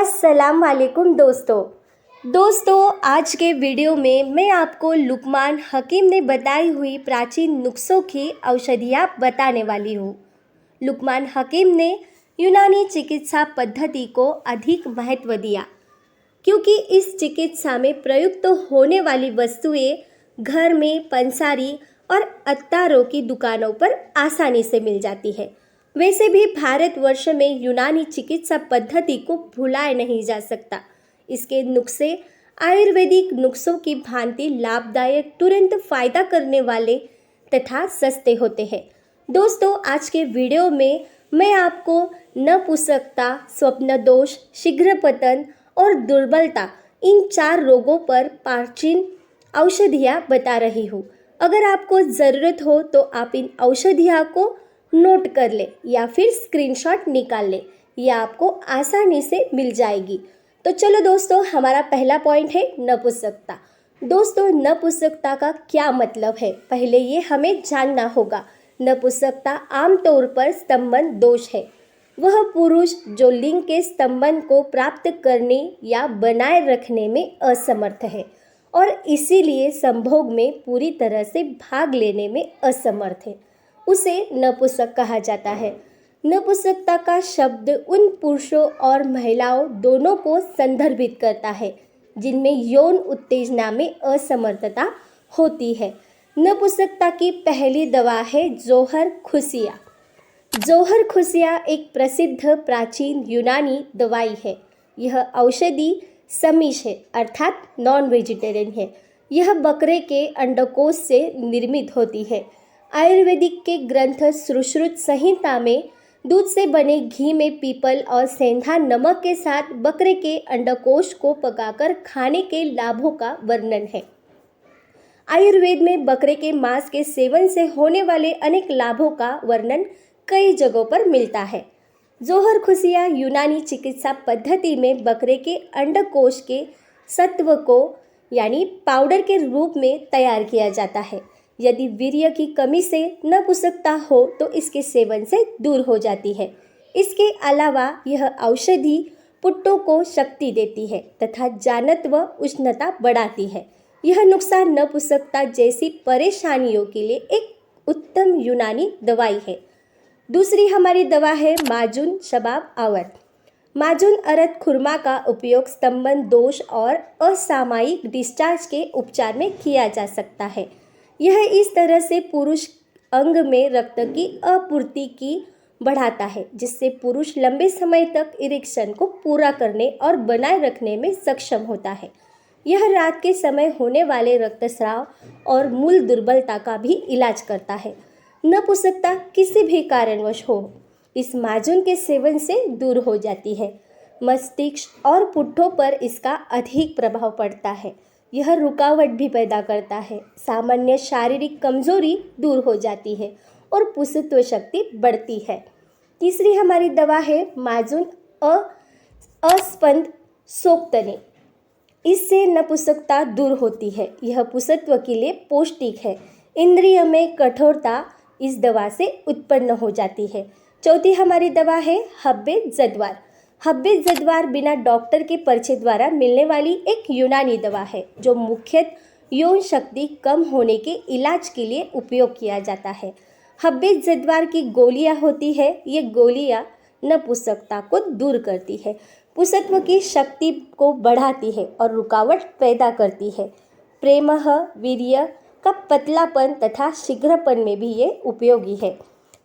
अस्सलाम वालेकुम दोस्तों आज के वीडियो में मैं आपको लुकमान हकीम ने बताई हुई प्राचीन नुस्खों की औषधियाँ बताने वाली हूँ। लुकमान हकीम ने यूनानी चिकित्सा पद्धति को अधिक महत्व दिया क्योंकि इस चिकित्सा में प्रयुक्त होने वाली वस्तुएं घर में पंसारी और अत्तारों की दुकानों पर आसानी से मिल जाती है। वैसे भी भारतवर्ष में यूनानी चिकित्सा पद्धति को भुलाया नहीं जा सकता। इसके नुस्खे आयुर्वेदिक नुस्खों की भांति लाभदायक, तुरंत फायदा करने वाले तथा सस्ते होते हैं। दोस्तों आज के वीडियो में मैं आपको नपुंसकता, स्वप्न दोष, शीघ्र पतन और दुर्बलता, इन 4 रोगों पर प्राचीन औषधियाँ बता रही हूँ। अगर आपको ज़रूरत हो तो आप इन औषधियों को नोट कर ले या फिर स्क्रीनशॉट निकाल ले, यह आपको आसानी से मिल जाएगी। तो चलो दोस्तों, हमारा पहला पॉइंट है नपुंसकता। दोस्तों नपुंसकता का क्या मतलब है, पहले ये हमें जानना होगा। नपुंसकता आमतौर पर स्तंभन दोष है। वह पुरुष जो लिंग के स्तंभन को प्राप्त करने या बनाए रखने में असमर्थ है और इसीलिए संभोग में पूरी तरह से भाग लेने में असमर्थ है, उसे नपुंसक कहा जाता है। नपुंसकता का शब्द उन पुरुषों और महिलाओं दोनों को संदर्भित करता है जिनमें यौन उत्तेजना में असमर्थता होती है। नपुंसकता की पहली दवा है जोहर खुशिया। जोहर खुशिया एक प्रसिद्ध प्राचीन यूनानी दवाई है। यह औषधि समीश है अर्थात नॉन वेजिटेरियन है। यह बकरे के अंडकोश से निर्मित होती है। आयुर्वेदिक के ग्रंथ सुश्रुत संहिता में दूध से बने घी में पीपल और सेंधा नमक के साथ बकरे के अंडकोश को पकाकर खाने के लाभों का वर्णन है। आयुर्वेद में बकरे के मांस के सेवन से होने वाले अनेक लाभों का वर्णन कई जगहों पर मिलता है। जोहर खुशिया यूनानी चिकित्सा पद्धति में बकरे के अंडकोश के सत्व को यानी पाउडर के रूप में तैयार किया जाता है। यदि वीर्य की कमी से नपुंसकता हो तो इसके सेवन से दूर हो जाती है। इसके अलावा यह औषधि पुट्टों को शक्ति देती है तथा जानत व उष्णता बढ़ाती है। यह नुस्खा नपुंसकता जैसी परेशानियों के लिए एक उत्तम यूनानी दवाई है। दूसरी हमारी दवा है माजून शबाब आवर्त। माजून अरत खुरमा का उपयोग स्तंभन दोष और असामयिक डिस्चार्ज के उपचार में किया जा सकता है। यह इस तरह से पुरुष अंग में रक्त की आपूर्ति की बढ़ाता है जिससे पुरुष लंबे समय तक इरेक्शन को पूरा करने और बनाए रखने में सक्षम होता है। यह रात के समय होने वाले रक्तस्राव और मूल दुर्बलता का भी इलाज करता है। नपुंसकता किसी भी कारणवश हो, इस माजून के सेवन से दूर हो जाती है। मस्तिष्क और पुट्ठों पर इसका अधिक प्रभाव पड़ता है। यह रुकावट भी पैदा करता है। सामान्य शारीरिक कमजोरी दूर हो जाती है और पुंसत्व शक्ति बढ़ती है। तीसरी हमारी दवा है माजून अस्पंद सोक्तने। इससे नपुंसकता दूर होती है। यह पुंसत्व के लिए पौष्टिक है। इंद्रिय में कठोरता इस दवा से उत्पन्न हो जाती है। चौथी हमारी दवा है हब्बे जद्वार। हब्बे जद्वार बिना डॉक्टर के पर्चे द्वारा मिलने वाली एक यूनानी दवा है जो मुख्यतः यौन शक्ति कम होने के इलाज के लिए उपयोग किया जाता है। हब्बे जद्वार की गोलियां होती है। ये गोलियां नपुंसकता को दूर करती है, पुंसत्व की शक्ति को बढ़ाती है और रुकावट पैदा करती है। प्रेमः वीर्य का पतलापन तथा शीघ्रपन में भी ये उपयोगी है।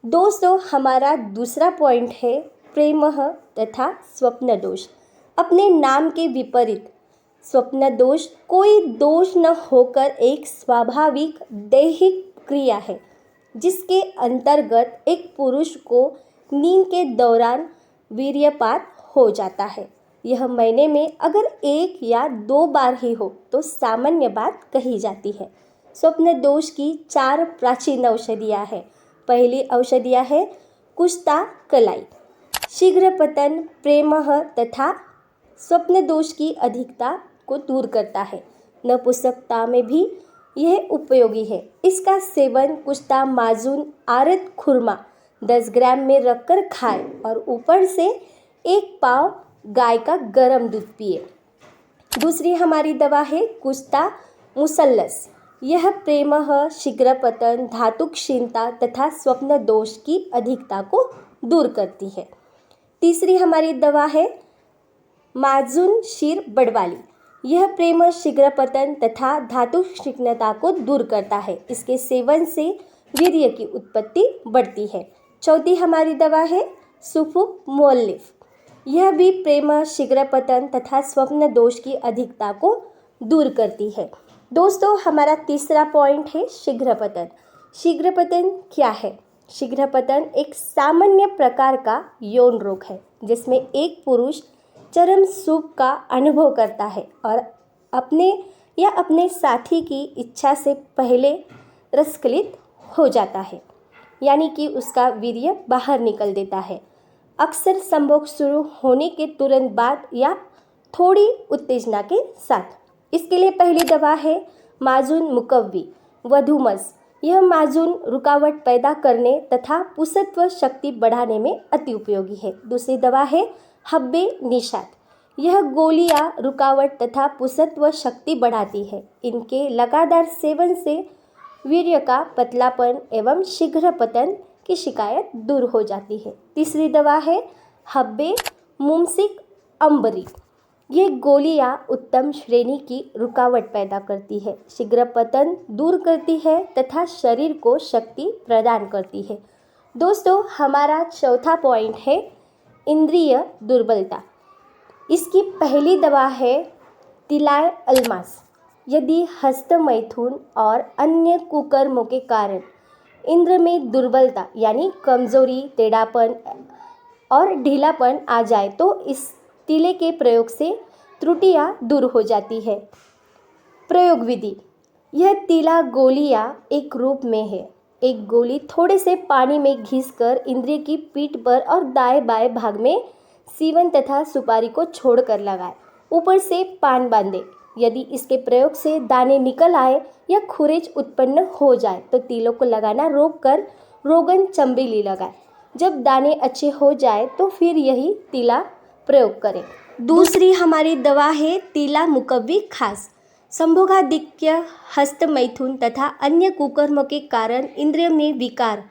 दोस्तों हमारा दूसरा पॉइंट है प्रेमः तथा स्वप्न दोष। अपने नाम के विपरीत स्वप्न दोष कोई दोष न होकर एक स्वाभाविक दैहिक क्रिया है जिसके अंतर्गत एक पुरुष को नींद के दौरान वीर्यपात हो जाता है। यह महीने में अगर 1 या 2 बार ही हो तो सामान्य बात कही जाती है। स्वप्न दोष की 4 प्राचीन औषधियाँ हैं। पहली औषधियाँ है कुष्ता कलाई। शीघ्र पतन, प्रेमः तथा स्वप्न दोष की अधिकता को दूर करता है। नपुंसकता में भी यह उपयोगी है। इसका सेवन कुष्ता माजून आरत खुरमा 10 ग्राम में रखकर खाएं और ऊपर से 1 पाव गाय का गर्म दूध पिए। दूसरी हमारी दवा है कुस्ता मुसल्लस। यह प्रेमः, शीघ्रपतन, धातु क्षीणता तथा स्वप्न दोष की अधिकता को दूर करती है। तीसरी हमारी दवा है माजुन शीर बड़वाली। यह प्रेम, शीघ्रपतन तथा धातु क्षीणता को दूर करता है। इसके सेवन से वीर्य की उत्पत्ति बढ़ती है। चौथी हमारी दवा है सुफुक मोल्लिफ। यह भी प्रेम, शीघ्रपतन तथा स्वप्न दोष की अधिकता को दूर करती है। दोस्तों, हमारा तीसरा पॉइंट है शीघ्रपतन। शीघ्रपतन क्या है? शीघ्रपतन एक सामान्य प्रकार का यौन रोग है जिसमें एक पुरुष चरम सुख का अनुभव करता है और अपने या अपने साथी की इच्छा से पहले रसकलित हो जाता है, यानी कि उसका वीर्य बाहर निकल देता है। अक्सर संभोग शुरू होने के तुरंत बाद या थोड़ी उत्तेजना के साथ। इसके लिए पहली दवा है माजुन मुकव्वी वधुमस। यह माजुन रुकावट पैदा करने तथा पुंसत्व शक्ति बढ़ाने में अति उपयोगी है। दूसरी दवा है हब्बे निषाद। यह गोलियां रुकावट तथा पुंसत्व शक्ति बढ़ाती है। इनके लगातार सेवन से वीर्य का पतलापन एवं शीघ्र पतन की शिकायत दूर हो जाती है। तीसरी दवा है हब्बे मुमसिक अम्बरी। ये गोलियां उत्तम श्रेणी की रुकावट पैदा करती है, शीघ्र पतन दूर करती है तथा शरीर को शक्ति प्रदान करती है। दोस्तों, हमारा चौथा पॉइंट है इंद्रिय दुर्बलता। इसकी पहली दवा है तिलाय अलमास। यदि हस्त मैथुन और अन्य कुकर्मों के कारण इंद्र में दुर्बलता यानी कमजोरी, टेढ़ापन और ढीलापन आ जाए तो इस तिले के प्रयोग से त्रुटियां दूर हो जाती है। प्रयोग विधि: यह तिला गोलियां एक रूप में है। एक गोली थोड़े से पानी में घिसकर इंद्रिय की पीठ पर और दाएं बाएं भाग में सीवन तथा सुपारी को छोड़कर लगाए। ऊपर से पान बांधे। यदि इसके प्रयोग से दाने निकल आए या खुरेज उत्पन्न हो जाए तो तिलों को लगाना रोककर रोगन चंबेली लगाए। जब दाने अच्छे हो जाए तो फिर यही तिला प्रयोग करें। दूसरी हमारी दवा है तिला मुकव्वी खास। संभोगाधिक्य, हस्त मैथुन तथा अन्य कुकर्मों के कारण इंद्रिय में विकार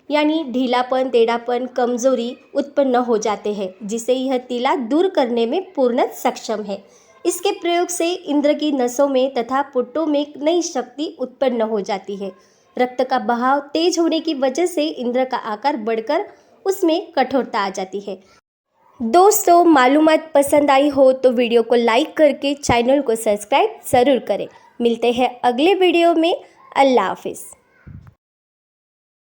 यानी ढीलापन, टेढ़ापन, कमजोरी उत्पन्न हो जाते हैं, जिसे यह तिला दूर करने में पूर्ण सक्षम है। इसके प्रयोग से इंद्र की नसों में तथा पुट्टों में नई शक्ति उत्पन्न हो जाती है। रक्त का बहाव तेज होने की वजह से इंद्र का आकार बढ़कर उसमें कठोरता आ जाती है। दोस्तों, मालूमात पसंद आई हो तो वीडियो को लाइक करके चैनल को सब्सक्राइब ज़रूर करें। मिलते हैं अगले वीडियो में। अल्लाह हाफिज़।